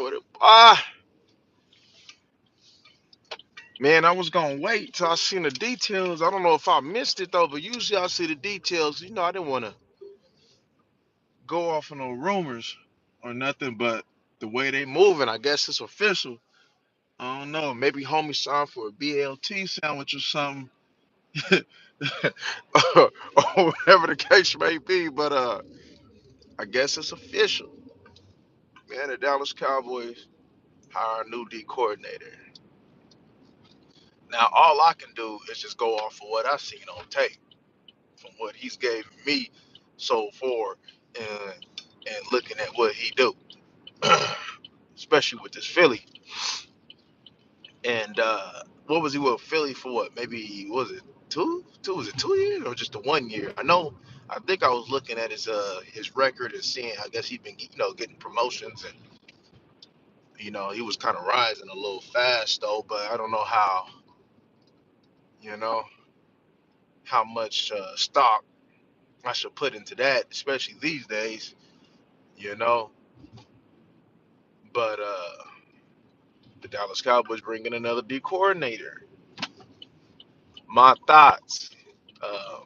with it. Man, I was gonna wait till I seen the details. I don't know if I missed it though, but usually I see the details. I didn't want to go off on no rumors or nothing, but the way they moving, I guess it's official. I don't know. Maybe homie signed for a BLT sandwich or something, or whatever the case may be. But I guess it's official. Man, the Dallas Cowboys hire a new D coordinator. Now, all I can do is just go off of what I seen on tape, from what he's gave me so far, and looking at what he do, especially with this Philly. And what was he with Philly for? What, maybe was it two? Was it 2 years or just the 1 year? I know. I think I was looking at his record and seeing. I guess he'd been getting promotions, and he was kind of rising a little fast though. But I don't know you know how much stock I should put into that, especially these days. You know, but the Dallas Cowboys bringing another D coordinator. My thoughts. Uh,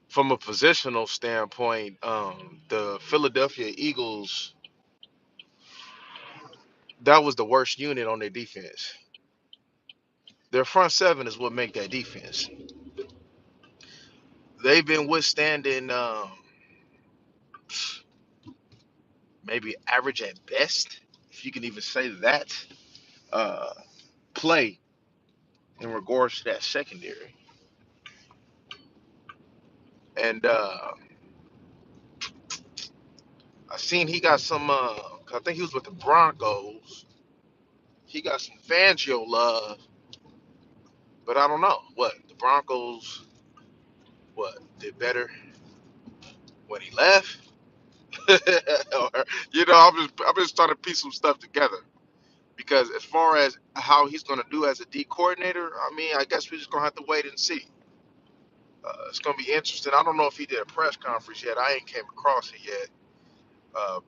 from a positional standpoint, the Philadelphia Eagles, that was the worst unit on their defense. Their front seven is what make that defense. They've been withstanding maybe average at best, if you can even say that, uh, play in regards to that secondary. And I seen he got some. I think he was with the Broncos. He got some Fangio love, but I don't know what the Broncos what did better when he left. Or, I'm just trying to piece some stuff together because as far as how he's gonna do as a D coordinator, I mean, I guess we're just gonna have to wait and see. It's gonna be interesting. I don't know if he did a press conference yet. I ain't came across it yet,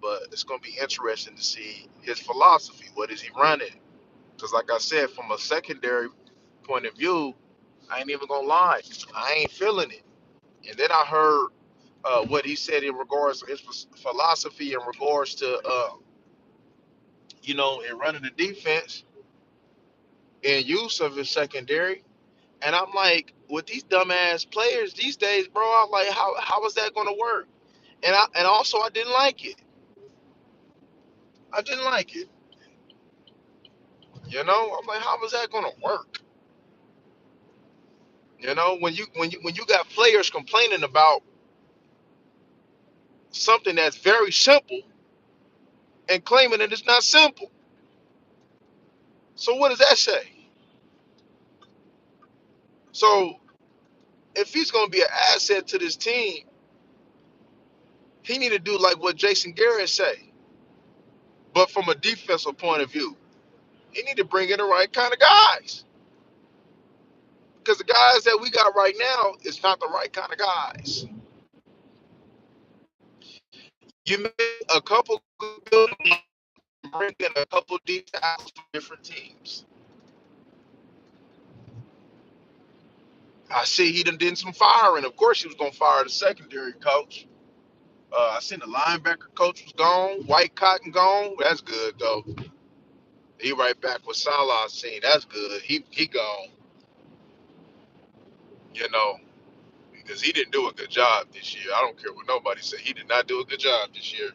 but it's gonna be interesting to see his philosophy. What is he running? Because, like I said, from a secondary point of view, I ain't even gonna lie, I ain't feeling it. And then I heard what he said in regards to his philosophy in regards to in running the defense and use of his secondary. And I'm like, with these dumbass players these days, bro, I'm like, how is that going to work? And also I didn't like it. I didn't like it. I'm like, how is that going to work? When you got players complaining about something that's very simple and claiming that it's not simple. So what does that say? So if he's going to be an asset to this team, he need to do like what Jason Garrett say, but from a defensive point of view. He need to bring in the right kind of guys because the guys that we got right now is not the right kind of guys. You make a couple good buildings, bring in a couple deep tackles from different teams. I see he done did some firing. Of course, he was gonna fire the secondary coach. I seen the linebacker coach was gone. White Cotton gone. That's good though. He right back with Salah. Seen that's good. He gone. You know because he didn't do a good job this year. I don't care what nobody say. He did not do a good job this year.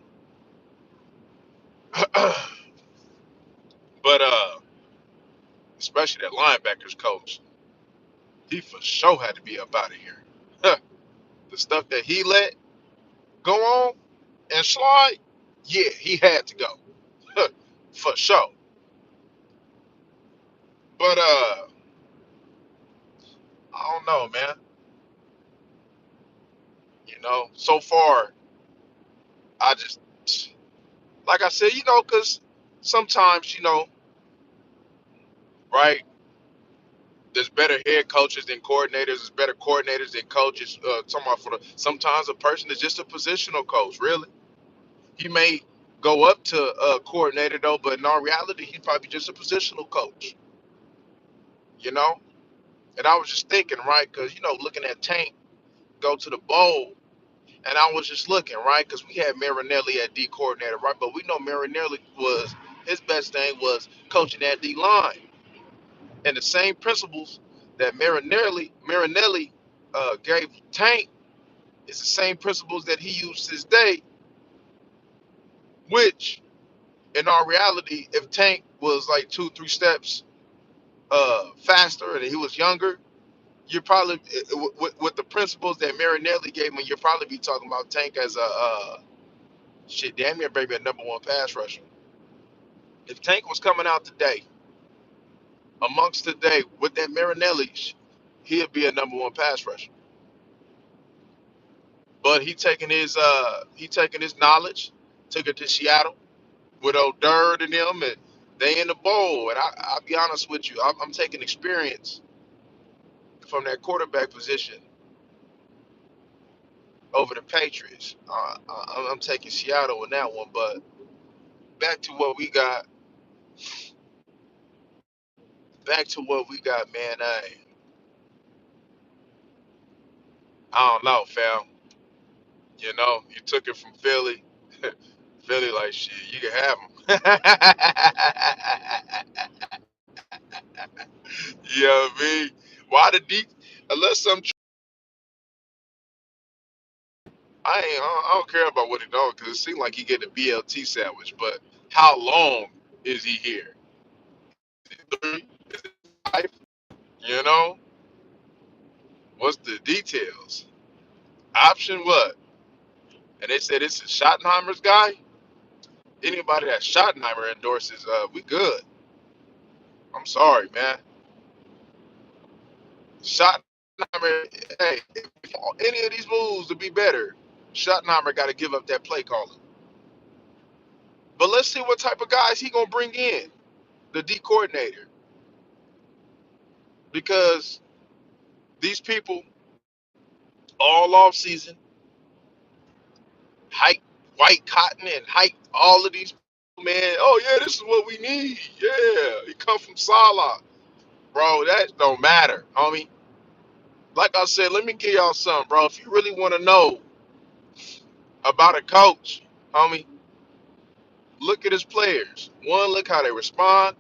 But especially that linebackers coach, he for sure had to be up out of here. The stuff that he let go on and slide, yeah, he had to go for sure. But I don't know, man. So far I just like I said, because sometimes right. There's better head coaches than coordinators. There's better coordinators than coaches. Talking about sometimes a person is just a positional coach. Really, he may. go up to coordinator though, but in all reality, he's probably just a positional coach, you know. And I was just thinking, right, because looking at Tank go to the bowl, and I was just looking, right, because we had Marinelli at D coordinator, right, but we know Marinelli was his best thing was coaching that D line, and the same principles that Marinelli gave Tank is the same principles that he used to this day, which in our reality, if Tank was like 2, 3 steps faster and he was younger, you're probably with the principles that Marinelli gave him, you'll probably be talking about Tank as a shit, damn near baby, a #1 pass rusher. If Tank was coming out today, amongst today with that Marinelli, he'd be a #1 pass rusher. But he taking his knowledge, took it to Seattle with old Dirt and them, and they in the bowl. And I'll be honest with you, I'm taking experience from that quarterback position over the Patriots. I'm taking Seattle in that one. But back to what we got. Back to what we got, man. I don't know, fam. You took it from Philly. Philly, like shit, you can have them. You know what I mean? Why the deep? Unless some, I don't care about what he doing because it seemed like he get the BLT sandwich. But how long is he here? 3, 5? You know, what's the details? Option what? And they said it's a Schottenheimer's guy. Anybody that Schottenheimer endorses, we good. I'm sorry, man. Schottenheimer, hey, if any of these moves to be better, Schottenheimer got to give up that play calling. But let's see what type of guys he gonna bring in, the D coordinator, because these people all off season hype White Cotton and hype all of these people, man. Oh yeah, this is what we need. Yeah, he come from Salah, bro. That don't matter, homie. Like I said, let me give y'all something, bro. If you really want to know about a coach, homie, look at his players. One, look how they respond.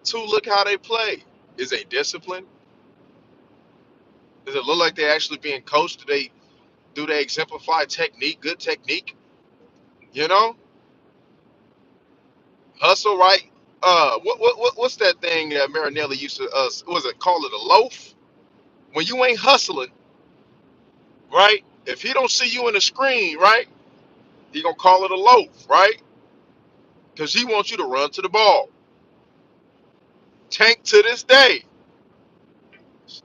Two, look how they play. Is they disciplined? Does it look like they're actually being coached? Do they exemplify technique, good technique? You know, hustle right. What's that thing that Marinelli used to was it call it a loaf? When you ain't hustling, right? If he don't see you in the screen, right, he gonna call it a loaf, right? Because he wants you to run to the ball. Tank to this day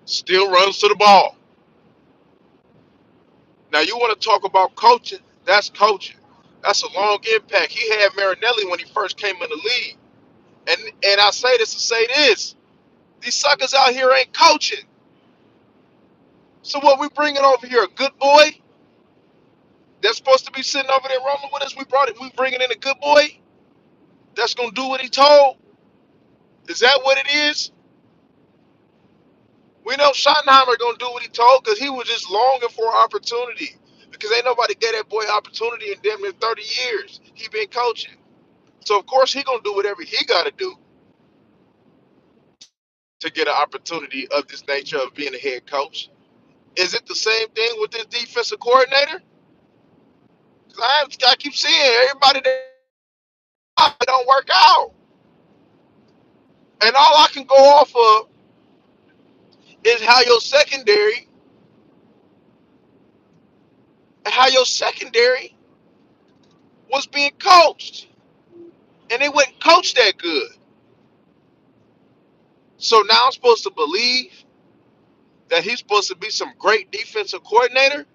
still runs to the ball. Now you want to talk about coaching? That's coaching. That's a long impact. He had Marinelli when he first came in the league, and I say this to say this: these suckers out here ain't coaching. So what we bringing over here? A good boy that's supposed to be sitting over there rolling with us. We brought it. We bringing in a good boy that's gonna do what he told. Is that what it is? We know Schottenheimer gonna do what he told because he was just longing for an opportunity. Because ain't nobody gave that boy opportunity in damn near 30 years. He been coaching. So of course he gonna do whatever he gotta do to get an opportunity of this nature of being a head coach. Is it the same thing with this defensive coordinator? 'Cause I keep seeing everybody that don't work out. And all I can go off of is how your secondary was being coached. And they wouldn't coach that good. So now I'm supposed to believe that he's supposed to be some great defensive coordinator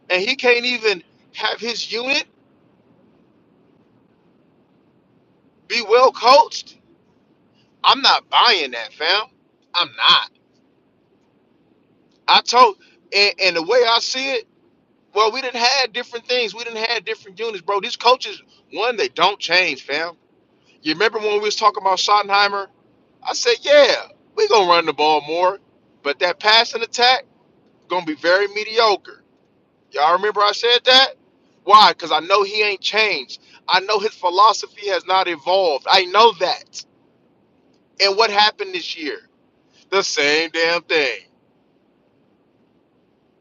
and he can't even have his unit be well coached? I'm not buying that, fam. I'm not. I told, and the way I see it, Well, we didn't have different things. We didn't have different units, bro. These coaches, one, they don't change, fam. You remember when we was talking about Schottenheimer? I said, yeah, we gonna run the ball more, but that passing attack gonna be very mediocre. Y'all remember I said that? Why? Because I know he ain't changed. I know his philosophy has not evolved. I know that. And what happened this year? The same damn thing.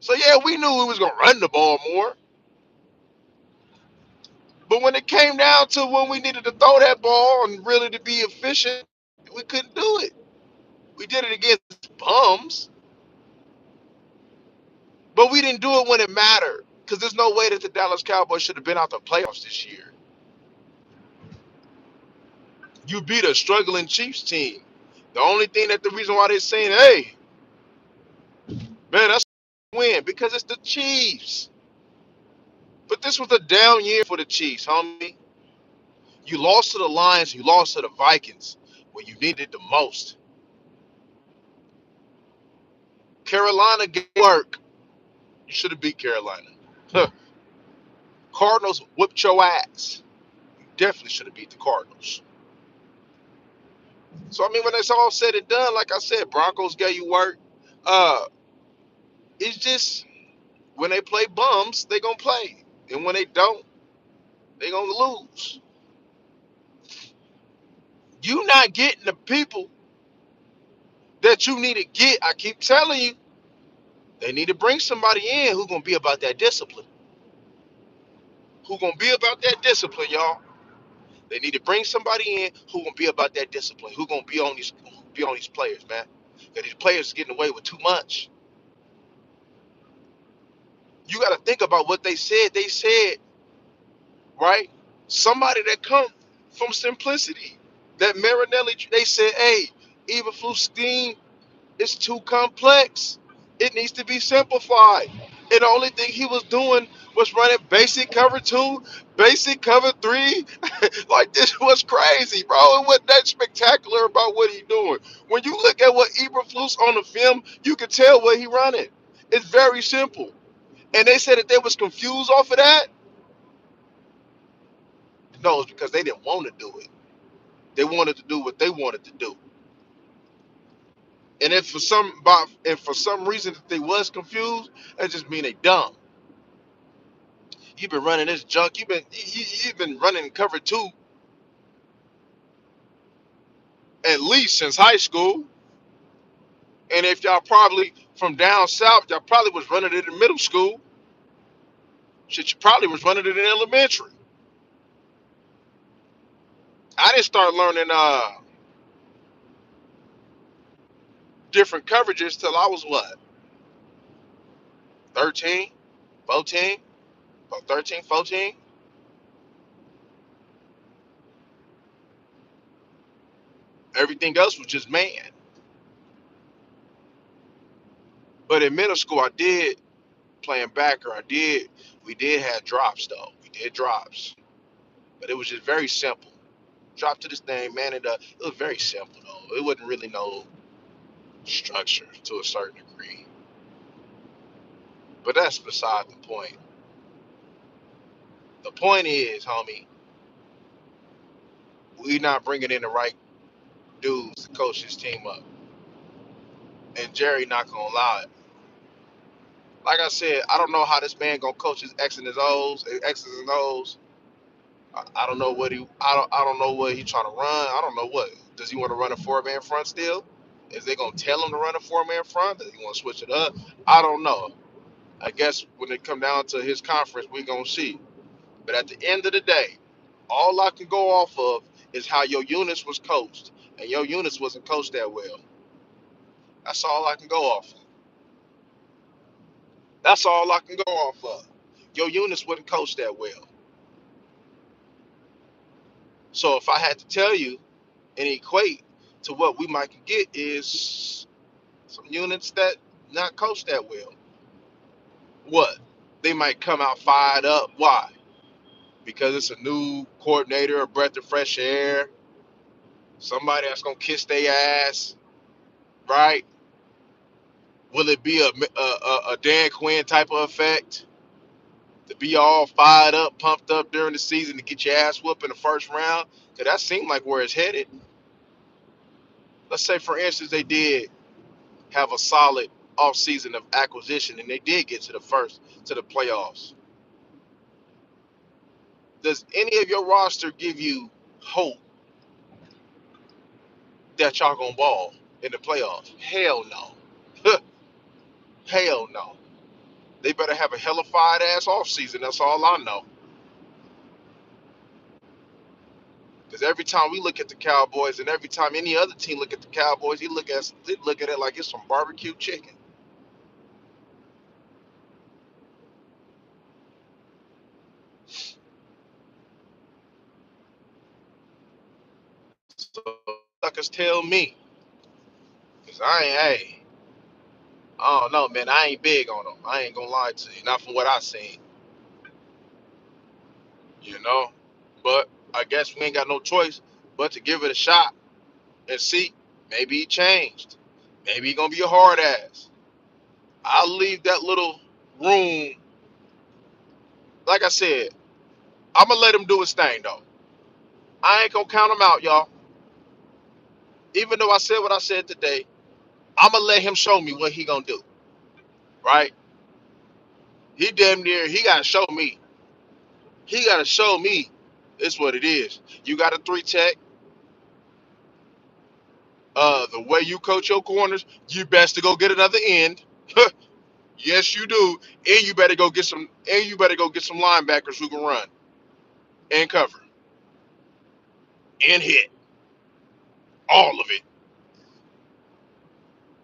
So yeah, we knew we was gonna run the ball more. But when it came down to when we needed to throw that ball and really to be efficient, we couldn't do it. We did it against bums, but we didn't do it when it mattered. Because there's no way that the Dallas Cowboys should have been out the playoffs this year. You beat a struggling Chiefs team. The only thing that the reason why they're saying, hey, man, that's a win because it's the Chiefs. But this was a down year for the Chiefs, homie. You lost to the Lions, you lost to the Vikings when you needed it the most. Carolina gave work. You should have beat Carolina. Cardinals whipped your ass. You definitely should have beat the Cardinals. So I mean, when it's all said and done, like I said, Broncos gave you work. Uh, it's just when they play bums, they gonna play, and when they don't, they gonna lose. You not getting the people that you need to get. I keep telling you, they need to bring somebody in who gonna be about that discipline. Who gonna be about that discipline, y'all? They need to bring somebody in who gonna be about that discipline. Who gonna be on these players, man? Because these players are getting away with too much. You got to think about what they said. They said, right? Somebody that come from simplicity. That Marinelli, they said, hey, Eberflus scheme is too complex. It needs to be simplified. And the only thing he was doing was running basic cover two, basic cover three. Like this was crazy, bro. It wasn't that spectacular about what he doing. When you look at what Eberflus on the film, you can tell what he running. It's very simple. And they said that they was confused off of that. No, it's because they didn't want to do it. They wanted to do what they wanted to do. And if for some reason that they was confused, that just mean they dumb. You've been running this junk. You've been running cover two at least since high school. And if y'all probably from down south, y'all probably was running it in middle school. Shit, you probably was running it in elementary. I didn't start learning different coverages till I was what, 13, 14, about 13, 14. Everything else was just man. But in middle school, I did playing backer. We did have drops though. We did drops, but it was just very simple. Drop to this thing, man. It was very simple though. It wasn't really no structure to a certain degree. But that's beside the point. The point is, homie, we not bringing in the right dudes to coach this team up, and Jerry not gonna allow it. Like I said, I don't know how this man gonna coach his X's and O's. I don't know what I don't know what he trying to run. I don't know what. Does he want to run a 4-man front still? Is they gonna tell him to run a 4-man front? Does he want to switch it up? I don't know. I guess when it come down to his conference, we gonna see. But at the end of the day, all I can go off of is how your units was coached, and your units wasn't coached that well. That's all I can go off of. That's all I can go off of. Your units wasn't coached that well. So if I had to tell you and equate to what we might get is some units that not coached that well. What? They might come out fired up. Why? Because it's a new coordinator, a breath of fresh air, somebody that's gonna kiss their ass, right? Will it be a Dan Quinn type of effect? To be all fired up, pumped up during the season to get your ass whooped in the first round, because that seemed like where it's headed. Let's say, for instance, they did have a solid off season of acquisition and they did get to the playoffs. Does any of your roster give you hope that y'all gonna ball in the playoffs? Hell no. Hell no. They better have a hellified ass off season. That's all I know. Because every time we look at the Cowboys and every time any other team look at the Cowboys, they look at it like it's some barbecue chicken. So suckers tell me, cause I ain't, hey, I don't know, man. I ain't big on them. I ain't gonna lie to you. Not from what I seen, you know. But I guess we ain't got no choice but to give it a shot and see. Maybe he changed. Maybe he gonna be a hard ass. I'll leave that little room. Like I said, I'm gonna let him do his thing though. I ain't gonna count him out, y'all. Even though I said what I said today, I'm gonna let him show me what he gonna do. Right? He damn near he gotta show me. He gotta show me. It's what it is. You got a three tech. The way you coach your corners, you best to go get another end. Yes, you do. And you better go get some. And you better go get some linebackers who can run and cover and hit all of it.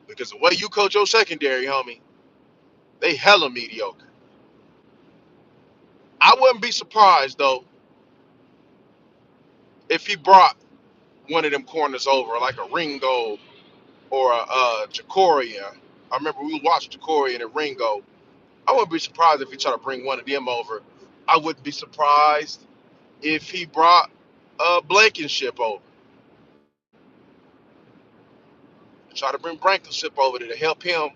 Because the way you coach your secondary, homie, they hella mediocre. I wouldn't be surprised though if he brought one of them corners over, like a Ringo or a Jacoria. I remember we watched Jacoria and Ringo. I wouldn't be surprised if he tried to bring one of them over. I wouldn't be surprised if he brought Blankenship over. Try to bring Blankenship over there to help him,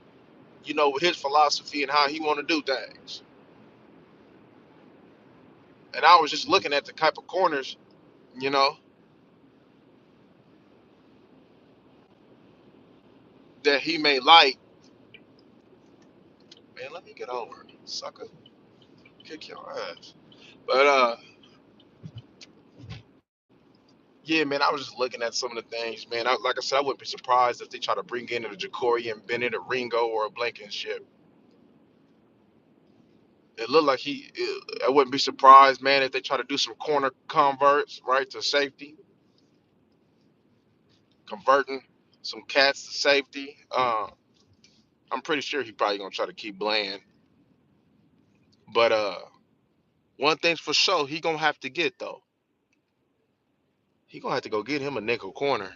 with his philosophy and how he want to do things. And I was just looking at the type of corners, you know, that he may like. Man, let me get over, sucker. Kick your ass. But yeah, man, I was just looking at some of the things, man. Like I said, I wouldn't be surprised if they try to bring in a Jacory and Bennett, a Ringo, or a Blankenship. It looked like I wouldn't be surprised, man, if they try to do some corner converts, right, to safety, converting some cats to safety. I'm pretty sure he probably gonna try to keep Bland, but one thing's for sure, he gonna have to get though. He gonna have to go get him a nickel corner.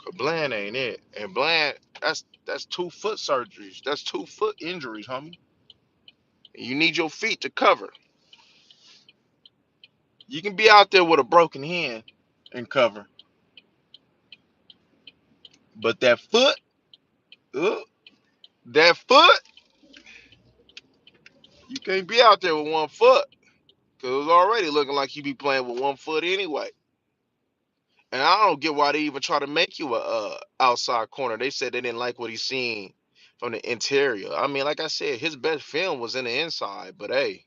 Cause Bland ain't it, and Bland, that's 2 foot surgeries, that's 2 foot injuries, homie. You need your feet to cover. You can be out there with a broken hand and cover, but uh, that foot, you can't be out there with 1 foot because it's already looking like you be playing with 1 foot anyway. And I don't get why they even try to make you a outside corner. They said they didn't like what he seen from the interior. I mean, like I said, his best film was in the inside. But hey,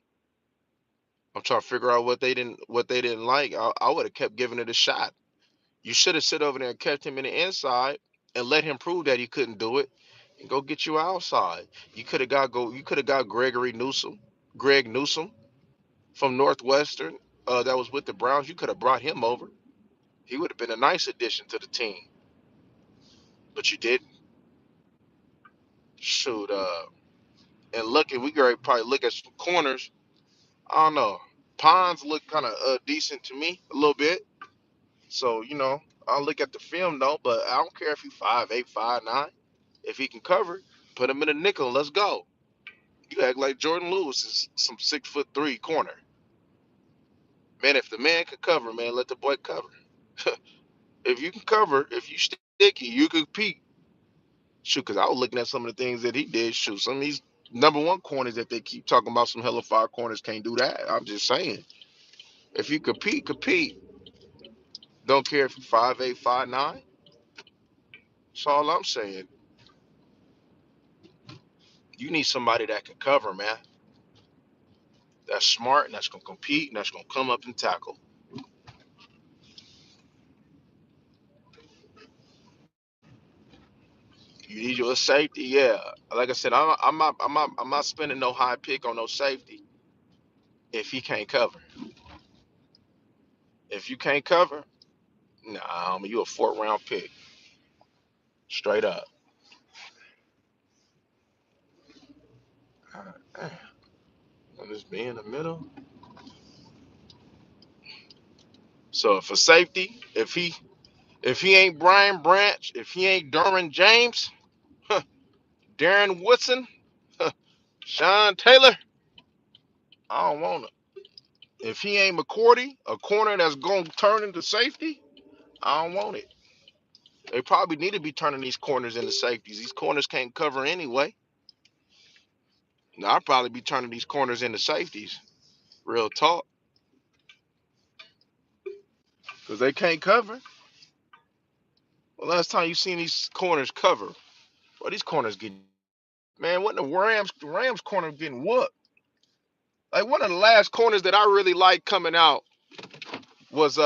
I'm trying to figure out what they didn't like. I would have kept giving it a shot. You should have sit over there and kept him in the inside and let him prove that he couldn't do it, and go get you outside. You could have got go. You could have got Greg Newsom from Northwestern. That was with the Browns. You could have brought him over. He would have been a nice addition to the team, but you didn't. Shoot, and looking, we could probably look at some corners. I don't know. Pons look kind of decent to me a little bit. So I'll look at the film though. But I don't care if he's 5'8", 5'9". If he can cover, put him in a nickel. Let's go. You act like Jordan Lewis is some 6'3" corner. Man, if the man can cover, man, let the boy cover. If you can cover, if you sticky, you can compete. Shoot, because I was looking at some of the things that he did. Shoot, some of these number one corners that they keep talking about, some hella fire corners can't do that. I'm just saying. If you compete, compete. Don't care if you're 5'8", 5'9". That's all I'm saying. You need somebody that can cover, man. That's smart and that's gonna compete and that's gonna come up and tackle. You need your safety, yeah. Like I said, I'm not spending no high pick on no safety if he can't cover. If you can't cover, nah, you a fourth round pick, straight up. Let this be in the middle. So for safety, if he ain't Brian Branch, if he ain't Derwin James, Darren Woodson, Sean Taylor, I don't want him. If he ain't McCourty, a corner that's gonna turn into safety, I don't want it. They probably need to be turning these corners into safeties. These corners can't cover anyway. Now, I'll probably be turning these corners into safeties. Real talk. Because they can't cover. Well, last time you seen these corners cover, well, these corners getting, man, what the Rams corner getting whooped. Like one of the last corners that I really liked coming out was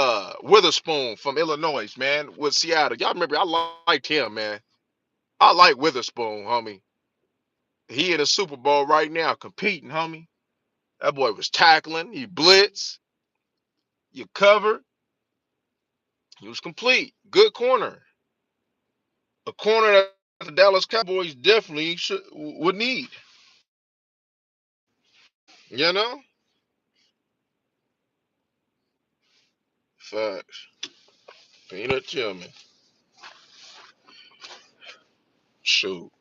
Witherspoon from Illinois, man, with Seattle. Y'all remember I liked him, man. I like Witherspoon, homie. He in the Super Bowl right now competing, homie. That boy was tackling, he blitz, you cover, he was complete. Good corner. A corner that the Dallas Cowboys definitely would need. You know? Facts. Peanut Tillman. Shoot.